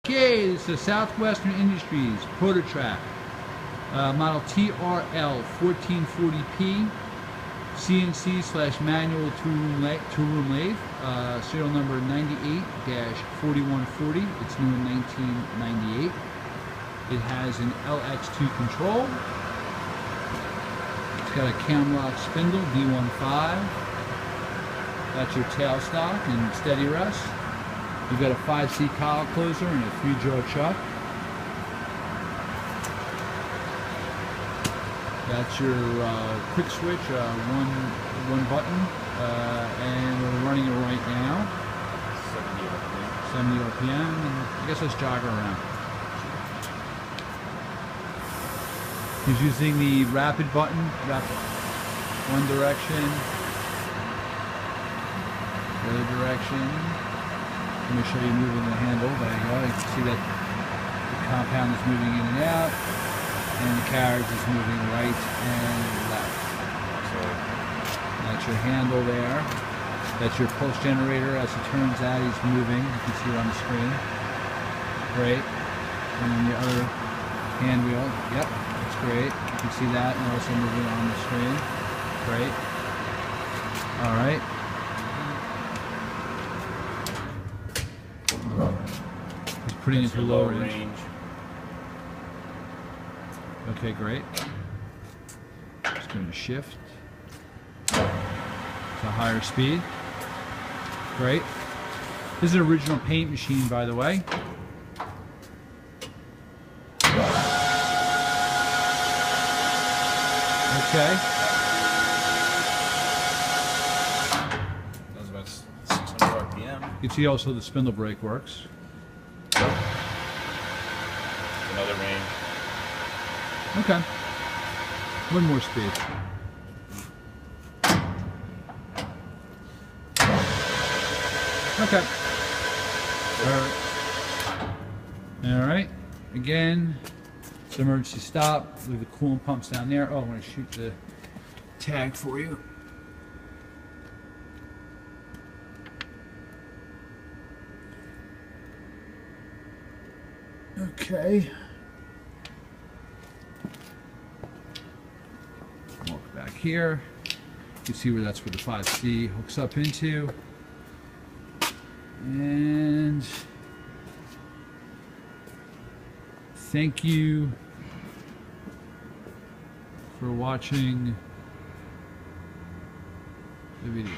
Okay, this is Southwestern Industries ProtoTRAK model TRL 1440P CNC/manual toolroom lathe, serial number 98-4140. It's new in 1998. It has an LX2 control. It's got a camlock spindle D15. That's your tailstock and steady rest. You've got a 5C collar closer and a 3-jaw chuck. That's your quick switch, one button, and we're running it right now. 70 RPM. And I guess let's jog her around. He's using the rapid button, one direction, the other direction. Let me show you moving the handle. There you go. You can see that the compound is moving in and out, and the carriage is moving right and left. So that's your handle there. That's your pulse generator. As it turns out, he's moving. You can see it on the screen. Great. And then the other hand wheel. Yep, that's great. You can see that, and also moving on the screen. Great. All right. Putting it to low range. Okay, great. Just going to shift to higher speed. Great. This is an original paint machine, by the way. Okay. That was about 600 RPM. You can see also the spindle brake works. Another range. Okay. One more speed. Okay. All right. Again, it's an emergency stop. Leave the coolant pumps down there. Oh, I'm going to shoot the tag for you. Okay. Walk back here. You can see where that's where the 5C hooks up into. And thank you for watching the video.